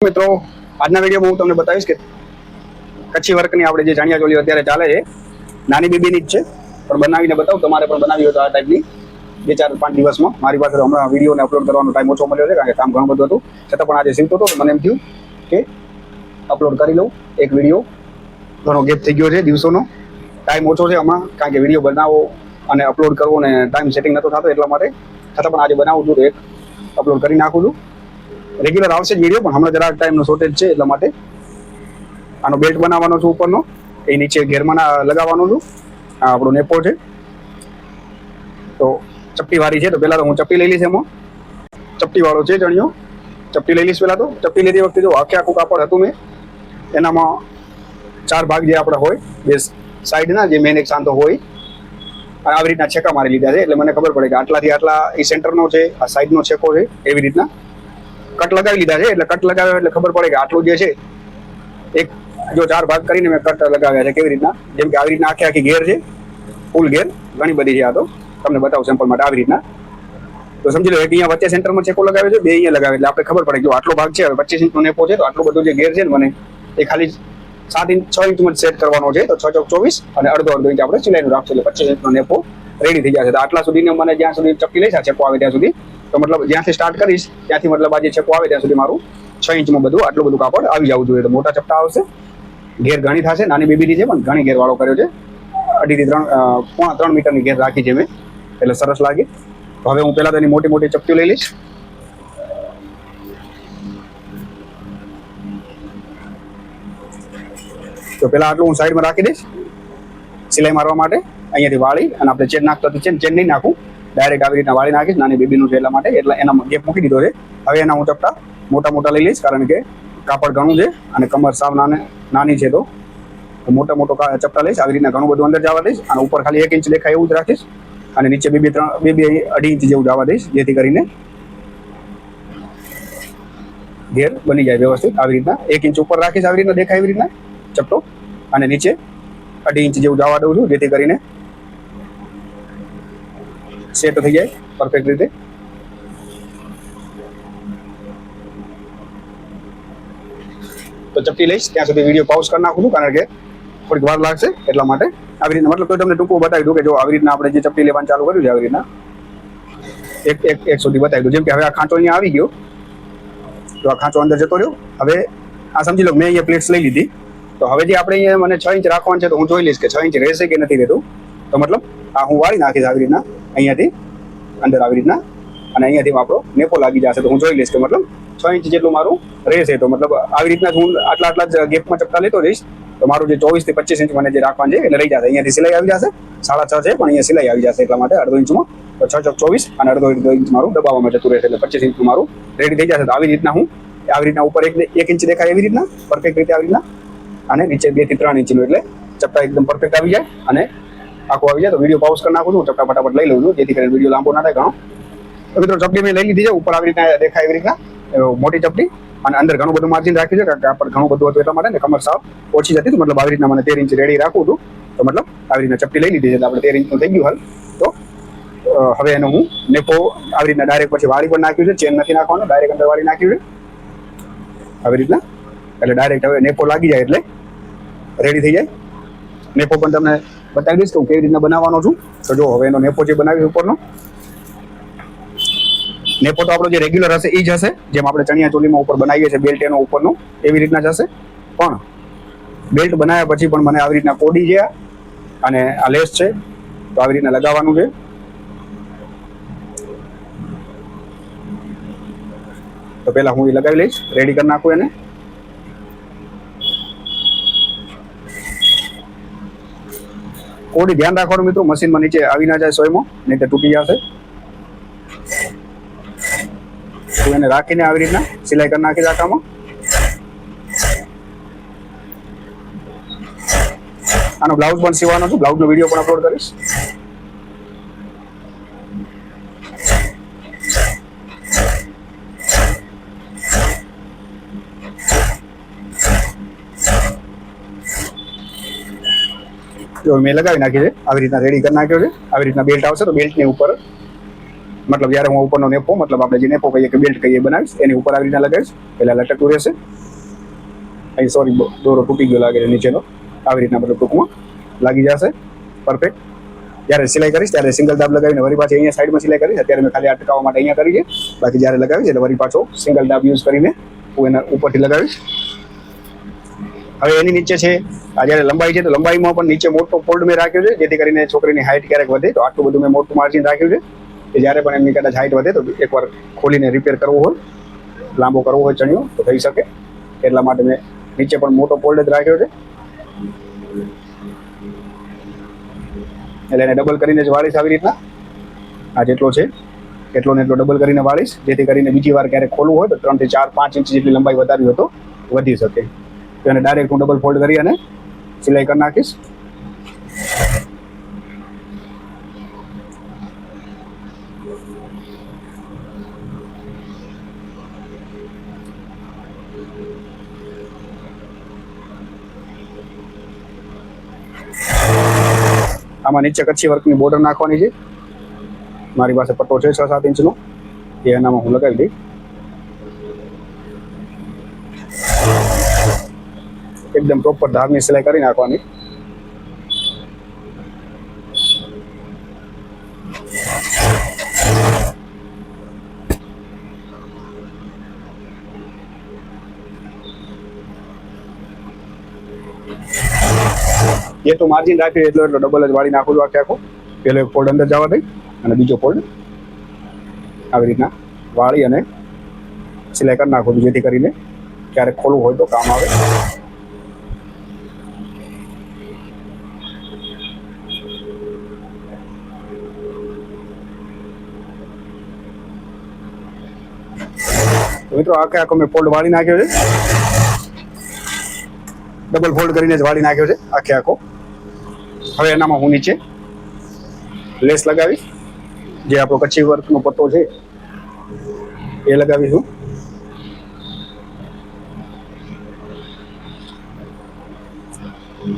મિત્રો આજના વિડીયોમાં હું તમને બતાવીશ કે કચ્છી વર્કની આપણે જે ચણિયા ચોલી અત્યારે ચાલે છે નાની બેબીની જ છે, પણ બનાવીને બતાવું. તમારે પણ બનાવી હોય તો આ ટાઈપની 2-4-5 દિવસમાં. મારી પાસે હમણાં વિડીયોને અપલોડ કરવાનો ટાઈમ ઓછો મળ્યો છે, કારણ કે કામ ઘણું બધું હતું. છતાં પણ આજે સીવતો હતો તો મને એમ થયું કે અપલોડ કરી લઉં એક વિડીયો. ઘણો ગેપ થઈ ગયો છે, દિવસોનો ટાઈમ ઓછો છે હમણાં, કારણ કે વિડીયો બનાવો અને અપલોડ કરવો ને ટાઈમ સેટિંગ નહોતો થતો એટલા માટે. છતાં પણ આજે બનાવું છું તો એક અપલોડ કરી નાખું છું. રેગ્યુલર આવશે જ વિડીયો, પણ હમણાં જરાક ટાઈમનો શોર્ટેજ છે એટલા માટે. આનો બેલ્ટ બનાવવાનો છું ઉપરનો, એ નીચે ઘેરમાં લગાવવાનો છું. આ આપણો નેપો છે, તો ચપટી વાળી છે. તો પહેલાં તો હું ચપટી લઈ લઈશ. એમાં ચપટી વાળો છે ચણિયો. ચપટી લઈ લઈશ પહેલાં તો. ચપટી લેતી વખતે જો આખું કાપડ હતું મેં, એનામાં 4 ભાગ જે આપણે હોય, બે સાઈડના જે મેન એક સાંધો હોય, આવી રીતના છેકા મારી લીધા છે. એટલે મને ખબર પડે કે આટલાથી આટલા એ સેન્ટરનો છે, આ સાઈડનો છેકો છે. એવી રીતના કટ લગાવી લીધા છે. એટલે કટ લગાવ્યો એટલે ખબર પડે કે આટલું જે છે, એક જો 4 ભાગ કરીને મેં કટ લગાવ્યા છે. કેવી રીતના? જેમ કે આવી રીતના આખી ઘેર છે, ફૂલ ઘેર ઘણી બધી છે. આ તો તમને બતાવું સેમ્પલ માટે. આવી રીતના તો સમજી લો, એક અહીંયા વચ્ચે સેન્ટરમાં છેકો લગાવ્યો છે, 2 અહીંયા લગાવે, એટલે આપણે ખબર પડે કે જો આટલો ભાગ છે, હવે 25 ઇંચનો નેપો છે, તો આટલું બધું જે ઘેર છે ને મને એ ખાલી 6 ઇંચમાં સેટ કરવાનો છે. તો 6 ચોક 24 અને અડધો ઇંચ આપણે સિલાઈનું રાખશું, એટલે 25 ઇંચનો નેપો રેડી થઈ જશે. તો આટલા સુધીને મને જ્યાં સુધી ચપટી લઈશ, છેકો આવે ત્યાં સુધી, તો મતલબ જ્યાંથી સ્ટાર્ટ કરીશ ત્યાંથી મતલબ આ જે છેકો આવે ત્યાં સુધી મારું 6 ઇંચમાં બધું આટલું બધું કાપડ આવી જવું જોઈએ. તો મોટા ચપટા આવશે. ઘેર ઘણી થશે, નાની બેબીની છે પણ ઘણી ઘેર વાળો કર્યો છે. 2.5 થી 3 મીટરની ઘેર રાખી છે મેં, એટલે સરસ લાગે. તો હવે હું પહેલાં તો એની મોટી મોટી ચપટીઓ લઈ લઈશ. તો પહેલાં આટલું હું સાઈડમાં રાખી દઈશ સિલાઈ મારવા માટે. અહીંયાથી વાળી અને આપણે ચેન નાખતો હતી, ચેન નહીં નાખું, ડાયરેક્ટ આવી રીતના વાળી નાખીશ. નાની બેબીનું છે એટલા માટે, એટલે એના ગેપ મૂકી દીધો છે. હવે એના હું ચપટા મોટા લઈ લઈશ, કારણ કે કાપડ ઘણું છે અને કમર સાવ નાની છે. તો મોટો ચપટા લઈશ. આવી રીતના ઘણું બધું અંદર જવા દઈશ. અને ઉપર ખાલી 1 ઇંચ દેખાય એવું જ રાખીશ, અને નીચે બે 2.5 ઇંચ જેવું જવા દઈશ, જેથી કરીને ઘેર બની જાય વ્યવસ્થિત. આવી રીતના 1 ઇંચ ઉપર રાખીશ, આવી રીતના દેખાય એવી રીતના ચપટો, અને નીચે 2.5 ઇંચ જેવું જવા દઉં છું, જેથી કરીને સેટ થઈ જાય પરફેક્ટ રીતે. તો ચપટી લઈશ ત્યાં સુધી વિડીયો પાઉઝ કરી નાખું છું, કારણ કે થોડીક વાર લાગશે એટલા માટે. આવી રીતના મતલબ તો તમને ટૂંકું બતાવી દઉં કે જો આવી રીતના આપણે જે ચપટી લેવાનું ચાલુ કર્યું છે, આવી રીતના એક સુધી બતાવી દઉં. જેમ કે હવે આ ખાંચો અહીંયા આવી ગયો, તો આ ખાંચો અંદર જતો રહ્યો. હવે આ સમજી લો મેં અહીંયા પ્લેટ્સ લઈ લીધી. તો હવે જે આપણે અહીંયા મને 6 ઇંચ રાખવાનું છે, તો હું જોઈ લઈશ કે 6 ઇંચ રહેશે કે નથી રહેતું. તો મતલબ આ હું વાળી નાખીશ આવી રીતના અહીંયાથી અંદર, આવી રીતના, અને અહીંયાથી આપણો નેપો લાગી જશે. તો હું જોઈ લઈશ કે મતલબ 6 ઇંચ જેટલું મારું રહેશે. તો મતલબ આવી રીતના હું આટલા જ ગેપમાં ચપટા લેતો જઈશ, તો મારું જે 24 થી 25 ઇંચ મને જે રાખવાનું છે એટલે રહી જશે. અહીંયાથી સિલાઈ આવી જશે, 6.5 છે પણ અહીંયા સિલાઈ આવી જશે, એટલા માટે અડધો ઇંચમાં. તો 6 ચોક 24 અને અડધો ઇંચ મારું દબાવવામાં જતું રહેશે, એટલે 25 ઇંચનું મારું રેડી થઈ જશે. તો આવી રીતના હું આવી રીતના ઉપર 1 ઇંચ દેખાય એવી રીતના પરફેક્ટ રીતે આવી રીતના, અને નીચે 2 થી 3 ઇંચનું, એટલે ચપટા એકદમ પરફેક્ટ આવી જાય અને આખું આવી જાય. તો વિડીયો પાઉઝ કરી નાખું છું, ચપટા ફટાફટ લઈ લઉં છું, જેથી કરીને વિડીયો લાંબો ના થાય ઘણો. તો મિત્રો ચપટી મેં લઈ લીધી છે. ઉપર આવી રીતના દેખાય એવી રીતના મોટી ચપટી, અને અંદર ઘણું બધું માર્જિન રાખ્યું છે, કારણ કે કાપડ ઘણું બધું હતું એટલા માટે. ને કમર સાવ ઓછી હતી, તો મતલબ આવી રીતના મને 13 ઇંચ રેડી રાખવું હતું. તો મતલબ આવી રીતના ચપટી લઈ લીધી છે, એટલે આપણે 13 ઇંચનું થઈ ગયું હાલ. તો હવે એનો હું નેપો આવી રીતના ડાયરેક્ટ પછી વાળી પણ નાખ્યું છે, ચેન નથી નાખવાનો, ડાયરેક્ટ અંદર વાળી નાખ્યું છે આવી રીતના. એટલે ડાયરેક્ટ હવે નેપો લાગી જાય એટલે રેડી થઈ જાય. નેપો પણ તમને બતાવી દઈશ કે હું કેવી રીતના બનાવવાનો છું. તો જો હવે એનો નેપો જે બનાવ્યો ઉપરનો નેપો તો આપણો જે રેગ્યુલર હશે એ જ હશે, જેમ આપણે ચણિયા ચોલીમાં ઉપર બનાવીએ છીએ બેલ્ટ એનો ઉપરનો, એવી રીતના જ હશે. પણ બેલ્ટ બનાવ્યા પછી પણ મને આવી રીતના કોડી છે અને આ લેસ છે, તો આવી રીતના લગાવવાનું છે. તો પહેલાં હું એ લગાવી લઈશ, રેડી કરી નાખું એને. કોડી ધ્યાન રાખવાનું મિત્રો, મશીનમાં નીચે આવી ના જાય સોયમાં, નહીં તો તૂટી જશે. તો એને રાખીને આવી રીતના સિલાઈ કરી નાખી આખામાં. આનો બ્લાઉઝ પણ સીવાનો છું, બ્લાઉઝનો વિડીયો પણ અપલોડ કરીશ. જો મેં લગાવી નાખી છે, આવી રીતના રેડી કરી નાખ્યો છે. આવી રીતના બેલ્ટ આવશે, તો બેલ્ટની ઉપર મતલબ જ્યારે હું ઉપરનો નેપો મતલબ આપણે જે નેપો કહીએ કે બેલ્ટ કહીએ બનાવીશ એની ઉપર આવી રીતના લગાવીશ, પહેલાં લટકતું રહેશે. અહીં સોરી દોરો તૂટી ગયો લાગે છે નીચેનો, આવી રીતના મતલબ ટૂંકમાં લાગી જશે પરફેક્ટ. જ્યારે સિલાઈ કરીશ ત્યારે સિંગલ દાબ લગાવીને વળી પાછી અહીંયા સાઈડમાં સિલાઈ કરીશ. અત્યારે મેં ખાલી અટકાવવા માટે અહીંયા કરી છે, બાકી જ્યારે લગાવીશ એટલે વળી પાછો સિંગલ દાબ યુઝ કરીને હું એના ઉપરથી લગાવીશ. હવે એની નીચે છે આ જ્યારે લંબાઈ છે તો લંબાઈમાં પણ નીચે મોટો ફોલ્ડ મેં રાખ્યો છે, જેથી કરીને છોકરીની હાઇટ ક્યારેક વધે તો આટલું બધું મેં મોટું માર્જિન રાખ્યું છે કે જ્યારે પણ એમની કદાચ હાઇટ વધે તો એકવાર ખોલીને રિપેર કરવો હોય, લાંબો કરવો હોય ચણિયો તો થઈ શકે. એટલા માટે મેં નીચે પણ મોટો ફોલ્ડ જ રાખ્યો છે. એટલે એને ડબલ કરીને જ વાળીશ આવી રીતના. આ જેટલો છે એટલો ને એટલો ડબલ કરીને વાળીશ, જેથી કરીને બીજી વાર ક્યારેક ખોલવું હોય તો 3 થી 4 5 ઇંચ જેટલી લંબાઈ વધારવી હોય તો વધી શકે. તો એને ડાયરેક્ટ હું ડબલ ફોલ્ડ કરી અને સિલાઈ કરી નાખીશ. આમાં નીચે કચ્છી વર્કની બોર્ડર નાખવાની છે. મારી પાસે પટ્ટો છે 6-7 ઇંચનો, એ એનામાં હું લગાવી દઈશ. એકદમ પ્રોપર ધારની સિલાઈ કરી નાખવાની. જેટલું માર્જિન રાખ્યું એટલો ડબલ જ વાળી નાખું છું આખો. પેલો એક ફોલ્ડ અંદર જવા દઈ અને બીજો ફોલ્ડ આવી રીતના વાળી અને સિલાઈ કરી નાખું છું, જેથી કરીને ક્યારેક ખોલવું હોય તો કામ આવે. મિત્રો આખો મેં ફોલ્ડ વાળી નાખ્યો છે, ડબલ ફોલ્ડ કરીને જ વાળી નાખ્યો છે આખો. હવે એનામાં હું નીચે લેસ લગાવીશ, જે આપણો કચ્છી વર્કનો પટ્ટો છે એ લગાવીશું.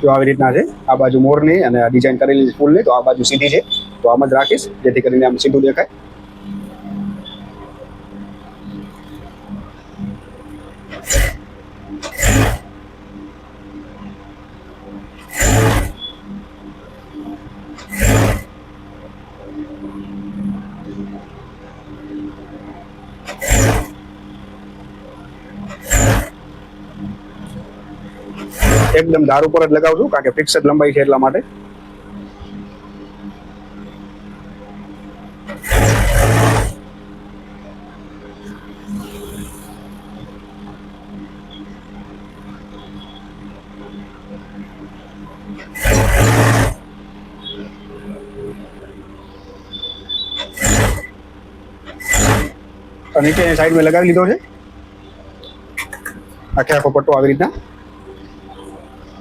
જો આવી રીતના છે, આ બાજુ મોરની અને આ ડિઝાઇન કરેલી ફૂલની, તો આ બાજુ સીધી છે તો આમ જ રાખીશ, જેથી કરીને આમ સીધું દેખાય. એકદમ ધાર ઉપર જ લગાવું છું, કારણ કે ફિક્સ જ લંબાઈ છે એટલા માટે. નીચેની સાઈડ મેં લગાવી લીધો છે આખો પટ્ટો આવી રીતના.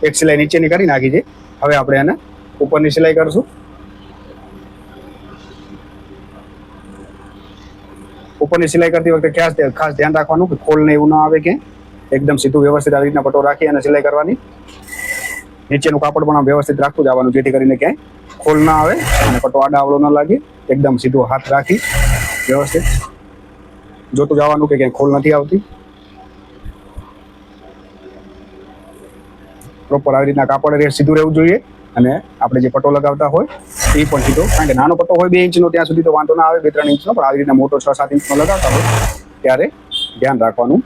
એક સિલાઈ નીચેની કરી નાખી છે. હવે આપણે એને ઉપરની સિલાઈ કરશું. ઉપરની સિલાઈ કરતી વખતે ખાસ ધ્યાન રાખવાનું કે ખોલ ને એવું ના આવે, કે એકદમ સીધું વ્યવસ્થિત આવી રીતના પટ્ટો રાખી અને સિલાઈ કરવાની. નીચેનું કાપડ પણ વ્યવસ્થિત રાખતું જવાનું, જેથી કરીને ક્યાંય ખોલ ના આવે અને પટ્ટો આડા આવડો ન લાગે. એકદમ સીધો હાથ રાખી વ્યવસ્થિત જોતું જવાનું કે ક્યાંય ખોલ નથી આવતી. પ્રોપર આવી રીતના કાપડ સીધું રહેવું જોઈએ, અને આપણે જે પટ્ટો લગાવતા હોય એ પણ સીધો, કારણ કે નાનો પટ્ટો હોય 2 ઇંચનો ત્યાં સુધી તો વાંધો ના આવે, 2-3 ઇંચનો, પણ આવી રીતના મોટો 6-7 ઇંચનો લગાવતા હોય ત્યારે ધ્યાન રાખવાનું.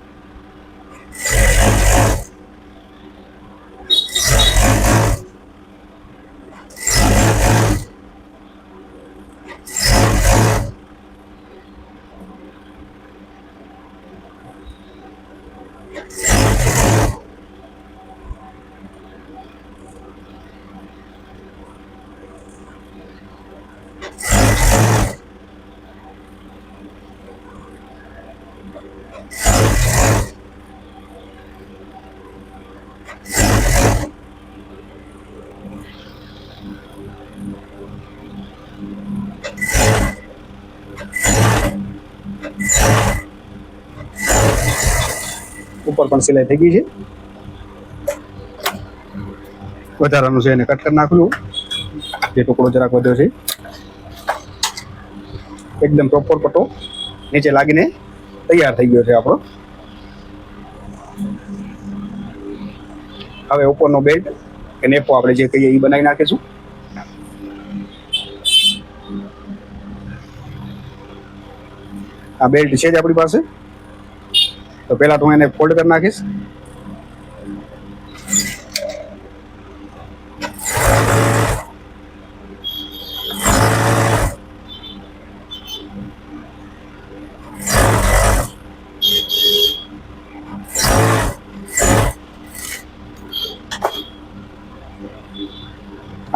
ઉપર પણ સિલાઈ થઈ ગઈ છે. વધારાનું છે એને કટ કરી નાખું, જે ટુકડો જરાક વધ્યો છે. એકદમ પ્રોપર પટ્ટો નીચે લાગીને તૈયાર થઈ ગયો છે આપણો. હવે ઉપરનો બેલ્ટ કે નેપો આપણે જે કહીએ એ બનાવી નાખીશું. આ બેલ્ટ છે જ આપણી પાસે, તો પહેલા તો હું એને ફોલ્ડ કરી નાખીશ.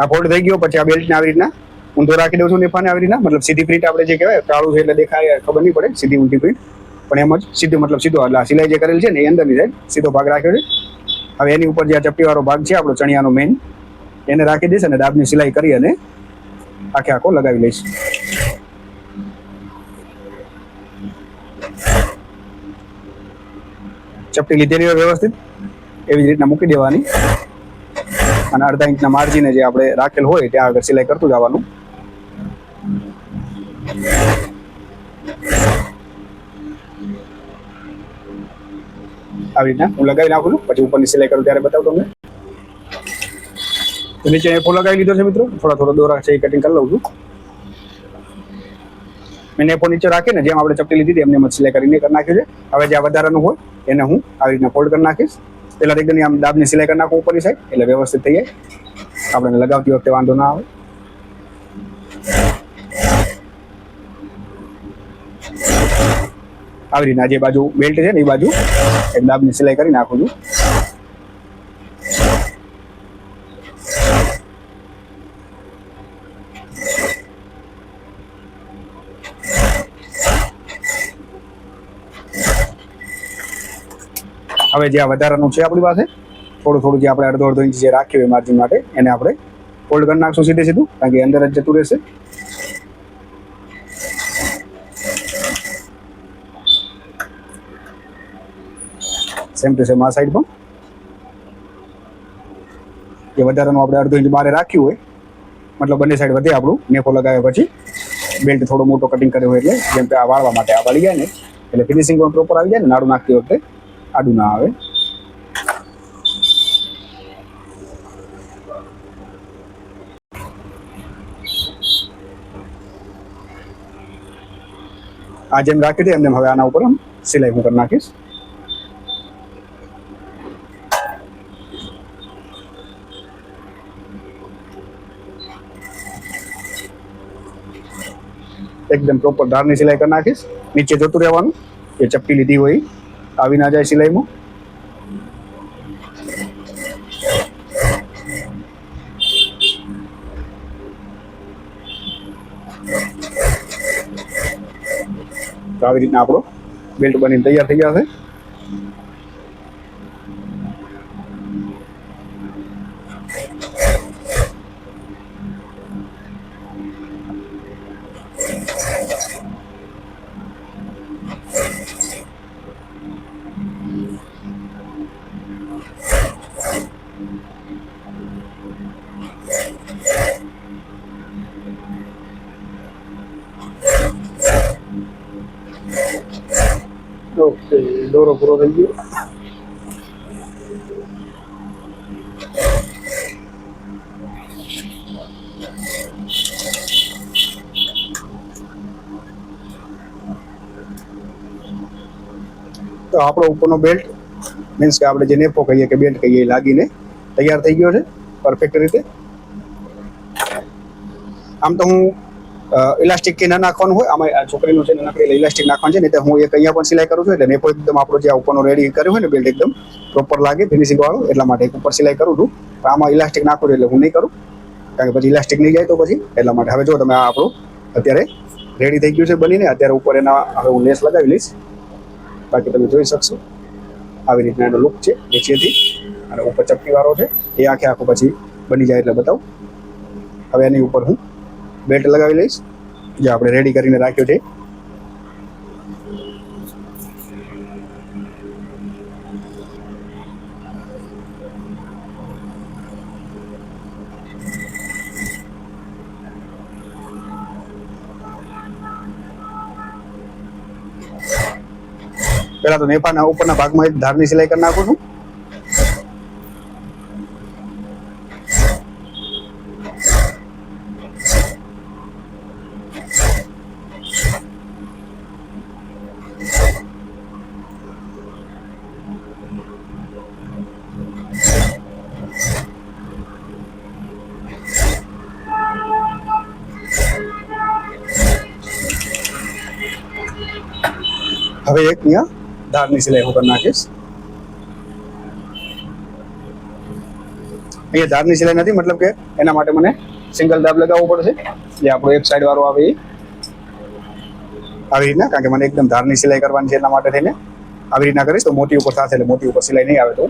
આ ફોલ્ડ થઈ ગયો પછી આ બેલ્ટને આવી રીતના ઊંધો રાખી દઉં છું નેફાને આવી રીતના, મતલબ સીધી પ્રિન્ટ આપણે જે કહેવાય કાળું છે એટલે દેખાય ખબર નહીં પડે સીધી ઊંધી પ્રિન્ટ, પણ એમ જ સીધું મતલબ સીધો એટલે આ સિલાઈ જે કરેલ છે ને એ અંદરની સાઈડ સીધો ભાગ રાખ્યો છે. હવે એની ઉપર જે આ ચપટીવાળો ભાગ છે આપણો ચણિયાનો મેઇન એને રાખી દઈશ અને દાબની સિલાઈ કરી અને આખે આખો લગાવી લઈશ. ચપટી લીધેલી હોય વ્યવસ્થિત એવી જ રીતના મૂકી દેવાની અને અડધા ઇંચના માર્જિને જે આપણે રાખેલ હોય ત્યાં આગળ સિલાઈ કરતું જવાનું. આવી રીતના હું લગાવી નાખું છું, પછી ઉપરની સિલાઈ કરું ત્યારે બતાવું તમને. તો નીચે એફો લગાવી લીધો છે મિત્રો, થોડા દોરા છે એ કટિંગ કરી લઉં છું. મેં એફો નીચે રાખીને જેમ આપણે ચપટી લીધી એમને એમ સિલાઈ કરીને કરી નાખ્યું છે. હવે જે વધારાનું હોય એને હું આવી રીતના ફોલ્ડ કરી નાખીશ. પહેલાં એકદમ આમ દાબની સિલાઈ કરી નાખું ઉપરની સાઈડ એટલે વ્યવસ્થિત થઈ જાય, આપણે લગાવતી વખતે વાંધો ના આવે. આવી રીતના જે બાજુ બેલ્ટ છે ને એ બાજુ એક દાબની સિલાઈ કરી નાખું છું. હવે જે આ વધારાનું છે આપણી પાસે થોડું જે આપણે અડધો ઇંચ જે રાખ્યું હોય માર્જિન માટે એને આપણે ફોલ્ડ કરી નાખશું સીધું, કારણ કે અંદર જ જતું રહેશે. સેમ ટુ સેમ આ સાઈડ પણ જે વધારાનું આપણે અડધો ઇંચ બારે રાખ્યું હોય, મતલબ બંને સાઈડ વધે આપણું નેફો લગાવ્યા પછી બેલ્ટ થોડો મોટો કટિંગ કર્યો હોય એટલે જેમ કે આ વાળવા માટે આ વાળી જાય ને એટલે ફિનિશિંગ પણ પ્રોપર આવી જાય ને, નાડું નાખતી વખતે આડું ના આવે. આ જેમ રાખી હતી એમને હવે આના ઉપર સિલાઈ હું કરી નાખીશ. એકદમ પ્રોપર ધારની સિલાઈ કરી નાખીશ. નીચે જોતું રહેવાનું, એ ચપટી લીધી હોય આવી ના જાય સિલાઈમાં. તો આવી રીતના આપણો બેલ્ટ બનીને તૈયાર થઈ જશે. ઓકે, દોરો પૂરો થઈ ગયો. તો આપણો ઉપરનો બેલ્ટ મીન્સ કે આપણે જે નેફો કહીએ કે બેલ્ટ કહીએ એ લાગીને તૈયાર થઈ ગયો છે પરફેક્ટ રીતે. આમ તો હું ઇલાસ્ટિક કે ના નાખવાનું હોય, આમાં આ છોકરીનું છે નાખી એટલે ઇલાસ્ટિક નાખવાનું છે ને, હું એક અહીંયા પણ સિલાઈ કરું છું એટલે નેફો એકદમ આપણો જે ઉપરનો રેડી કર્યો હોય ને બેલ્ટ એકદમ પ્રોપર લાગે ફિનિશિંગ વાળો, એટલા માટે એક ઉપર સિલાઈ કરું છું. પણ આમાં ઇલાસ્ટિક નાખું એટલે હું નહીં કરું, કારણ કે પછી ઇલાસ્ટિક નહીં જાય તો પછી એટલા માટે. હવે જો તમે આ આપણું અત્યારે રેડી થઈ ગયું છે બનીને, અત્યારે ઉપર એના હવે હું લેસ લગાવી લઈશ. બાકી તમે જોઈ શકશો આવી રીતના એનો લુક છે નીચેથી, અને ઉપર ચપટીવાળો છે એ આખે આખું પછી બની જાય એટલે બતાવું. હવે એની ઉપર હું બેલ્ટ લગાવી લઈશ જે આપણે રેડી કરીને રાખ્યો છે. પહેલા તો નેફાના ઉપરના ભાગમાં એક ધારની સિલાઈ કરી નાખું છું. હવે એક અહીંયા ધારની સિલાઈ હું કરી નાખીશ. અહીંયા ધારની સિલાઈ નથી, મતલબ કે એના માટે મને સિંગલ દાબ લગાવવો પડશે. જે આપણો એક સાઈડ વાળો આવે એ આવી રીતના, કારણ કે મને એકદમ ધારની સિલાઈ કરવાની છે. એટલા માટે થઈને આવી રીતના કરીશ તો મોટી ઉપર થશે, એટલે મોટી ઉપર સિલાઈ નહીં આવે. તો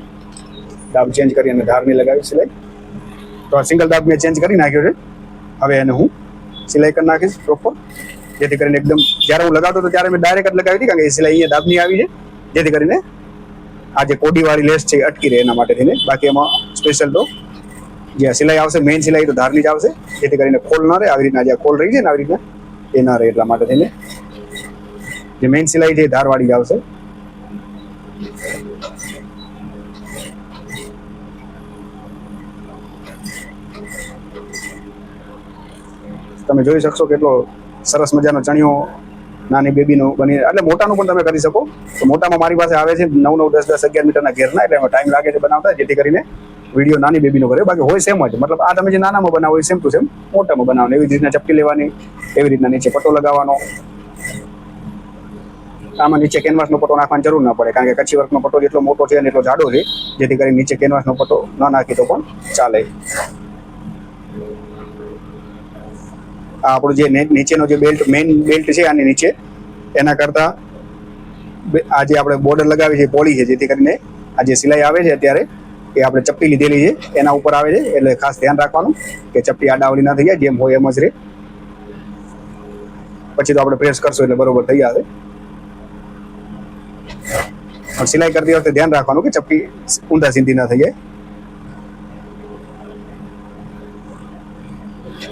દાબ ચેન્જ કરી અને ધારની લગાવી સિલાઈ. તો આ સિંગલ દાબ મેં ચેન્જ કરી નાખ્યો છે. હવે એને હું સિલાઈ કરી નાખીશ પ્રોપર, જેથી કરીને એકદમ જ્યારે હું લગાવતો હતો ત્યારે મેં ડાયરેક્ટ જ લગાવી હતી, કારણ કે એ સિલાઈ અહીંયા દાબની આવી છે, જેથી કરીને આ જે કોડીવાળી લેસ છે એ અટકી રહે એના માટે થઈને. બાકી એમાં સ્પેશિયલ તો જે સિલાઈ આવશે મેઇન સિલાઈ તો ધારની જ આવશે, જેથી કરીને ખોલ ના રહે. આવી રીતના જે ખોલ રહી છે ને આવી રીતના એ ના રહે, એટલા માટે થઈને જે મેઇન સિલાઈ છે એ ધારવાળી જ આવશે. તમે જોઈ શકશો કેટલો સરસ મજાનો ચણિયો નાની બેબીનો બની, એટલે મોટાનું પણ તમે કરી શકો. તો મોટામાં મારી પાસે આવે છે 9, 9, 10, 10, 11 મીટરના ઘેરના, એટલે એમાં ટાઈમ લાગે છે બનાવતા, જેથી કરીને વિડીયો નાની બેબીનો કરે. બાકી હોય સેમ જ, મતલબ આ તમે જે નાનામાં બનાવો એ સેમ ટુ સેમ મોટામાં બનાવવાનું. એવી જ રીતના ચપટી લેવાની, એવી રીતના નીચે પટ્ટો લગાવવાનો. આમાં નીચે કેનવાસનો પટ્ટો નાખવાની જરૂર ના પડે, કારણ કે કચ્છી વર્કનો પટ્ટો જેટલો મોટો છે અને એટલો જાડો છે, જેથી કરીને નીચે કેનવાસનો પટ્ટો ન નાખી તો પણ ચાલે. આ આપણું જે નીચેનો જે બેલ્ટ મેઇન બેલ્ટ છે આની નીચે, એના કરતાં આ જે આપણે બોર્ડર લગાવી છે પોળી છે, જેથી કરીને આ જે સિલાઈ આવે છે અત્યારે એ આપણે ચપટી લીધેલી છે એના ઉપર આવે છે. એટલે ખાસ ધ્યાન રાખવાનું કે ચપટી આડાવડી ના થઈ જાય, જેમ હોય એમ જ રહે. પછી તો આપણે પ્રેસ કરશું એટલે બરોબર થઈ જશે. પણ સિલાઈ કરતી વખતે ધ્યાન રાખવાનું કે ચપટી ઊંધા સીધી ના થઈ જાય.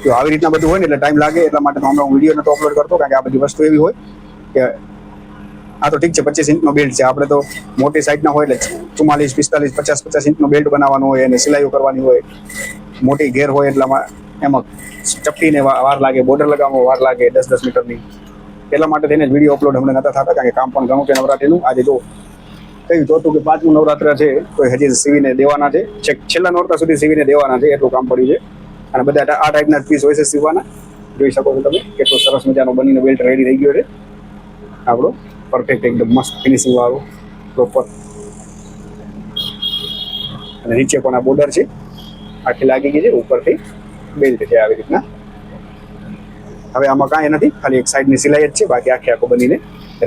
જો આવી રીતના બધું હોય ને એટલે ટાઈમ લાગે, એટલા માટે હમણાં હું વિડીયો નતો અપલોડ કરતો, કારણ કે આ બધી વસ્તુ એવી હોય કે આ તો ઠીક છે 25 ઇંચનો બેલ્ટ છે, આપણે તો મોટી સાઈઝના હોય એટલે 44, 45, 50, 50 ઇંચનો બેલ્ટ બનાવવાનો હોય અને સિલાઈઓ કરવાની હોય. મોટી ઘેર હોય એટલામાં એમાં ચપટીને વાર લાગે, બોર્ડર લગાવવામાં વાર લાગે 10-10 મીટરની. એટલા માટે થઈને વિડીયો અપલોડ હમણાં નતા થતા, કારણ કે કામ પણ ઘણું છે નવરાત્રીનું. આજે જો કયું 4થું કે 5મું નવરાત્ર છે તો હજી સીવીને દેવાના છે, છેલ્લા નોરતા સુધી સીવીને દેવાના છે, એટલું કામ પડ્યું છે. અને બધા આ ટાઈપના પીસ હોય છે સીવવાના. જોઈ શકો છો તમે કેટલો સરસ મજાનો બનીને બેલ્ટ રેડી થઈ ગયો છે આપણો, પરફેક્ટ એકદમ મસ્ત ફિનિશિંગ વાળો પ્રોપર. અને નીચે પણ આ બોર્ડર છે આખી લાગી ગઈ છે, ઉપરથી બેલ્ટ છે આવી રીતના. હવે આમાં કાંઈ નથી, ખાલી એક સાઈડની સિલાઈ જ છે, બાકી આખો બનીને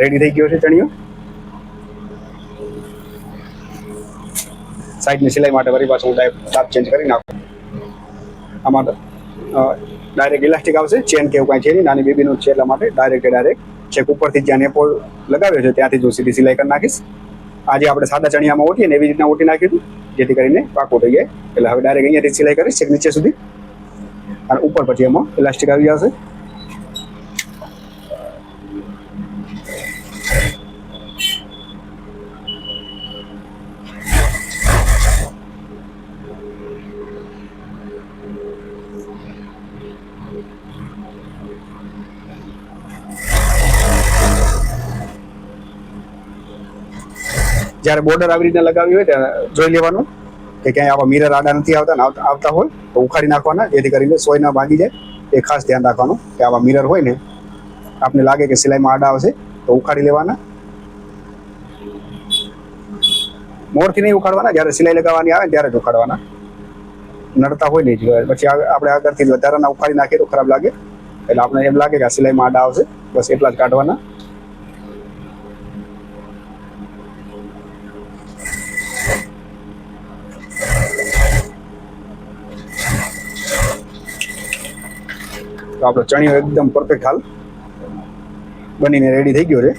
રેડી થઈ ગયો છે ચણિયો. સાઈડની સિલાઈ માટે વળી પાછું હું દાબ ચેન્જ કરી નાખું. આમાં ડાયરેક્ટ ઇલાસ્ટિક આવશે, ચેન કે એવું કાંઈ છે નહીં, નાની બેબીનું છે એટલા માટે ડાયરેક્ટ છેક ઉપરથી જ્યાં નેપોલ લગાવ્યો છે ત્યાંથી જ હું સીધી સિલાઈ કરી નાખીશ. આજે આપણે સાદા ચણિયામાં ઓટીએ ને એવી રીતના ઓટી નાખ્યું હતું, જેથી કરીને પાકું થઈ જાય. એટલે હવે ડાયરેક્ટ અહીંયાથી સિલાઈ કરીશ છેક નીચે સુધી, અને ઉપર પછી એમાં ઇલાસ્ટિક આવી જશે. જ્યારે બોર્ડર આવી રીતના લગાવી હોય ત્યારે જોઈ લેવાનું કે ક્યાંય આવા મિરર આડા નથી આવતા હોય તો ઉખાડી નાખવાના, જેથી કરીને સોય ના ભાગી જાય. એ ખાસ ધ્યાન રાખવાનું કે આવા મિરર હોય ને આપને લાગે કે સિલાઈમાં આડા આવશે તો ઉખાડી લેવાના. મોરથી નહીં ઉખાડવાના, જ્યારે સિલાઈ લગાવવાની આવે ત્યારે જ ઉખાડવાના. નડતા હોય નહીં જ પછી આપણે આગળથી વધારાના ઉખાડી નાખીએ તો ખરાબ લાગે. એટલે આપણે એમ લાગે કે આ સિલાઈમાં આડા આવશે, બસ એટલા જ કાઢવાના. તો આપણો ચણિયો એકદમ પરફેક્ટ હાલ બનીને રેડી થઈ ગયો છે.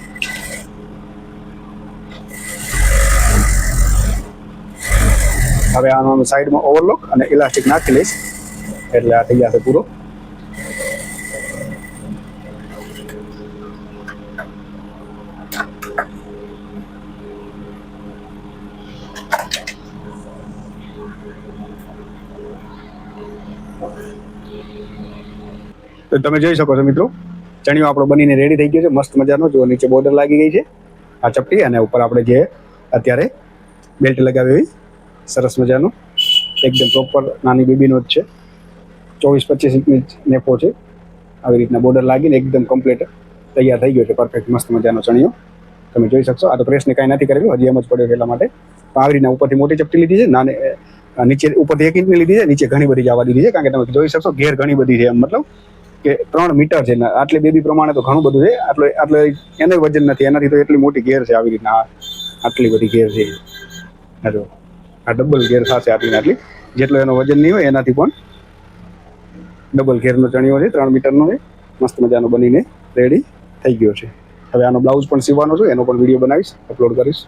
હવે આનો સાઈડમાં ઓવરલોક અને ઇલાસ્ટિક નાખી લઈશ એટલે આ થઈ જશે પૂરો. તો તમે જોઈ શકો છો મિત્રો, ચણિયો આપણો બનીને રેડી થઈ ગયો છે, મસ્ત મજાનો. જો નીચે બોર્ડર લાગી ગઈ છે આ ચપટી, અને ઉપર આપણે જે અત્યારે બેલ્ટ લગાવી સરસ મજાનું એકદમ પ્રોપર નાની બેબીનો જ છે. 24-25 ઇંચની નેફો છે. આવી રીતના બોર્ડર લાગીને એકદમ કમ્પ્લીટ તૈયાર થઈ ગયો છે, પરફેક્ટ મસ્ત મજાનો ચણિયો તમે જોઈ શકશો. આ તો પ્રેસને કાંઈ નથી કરેલું, હજી એમ જ પડ્યો એટલા માટે. તો આવી રીતના ઉપરથી મોટી ચપટી લીધી છે, નાને નીચે ઉપરથી 1 ઇંચની લીધી છે, નીચે ઘણી બધી જવા દીધી છે, કારણ કે તમે જોઈ શકશો ઘેર ઘણી બધી છે. એમ મતલબ કે 3 મીટર છે, આટલી બેબી પ્રમાણે તો ઘણું બધું છે. આટલો એને વજન નથી, એનાથી તો એટલી મોટી ઘેર છે. આવી રીતના આટલી બધી ઘેર છે. આ ડબલ ઘેર થશે આટલી, જેટલો એનો વજન નહીં હોય એનાથી પણ ડબલ ઘેરનો ચણિયો છે, 3 મીટરનો છે, મસ્ત મજાનો બનીને રેડી થઈ ગયો છે. હવે આનો બ્લાઉઝ પણ સીવવાનો છે, એનો પણ વિડીયો બનાવીશ, અપલોડ કરીશ.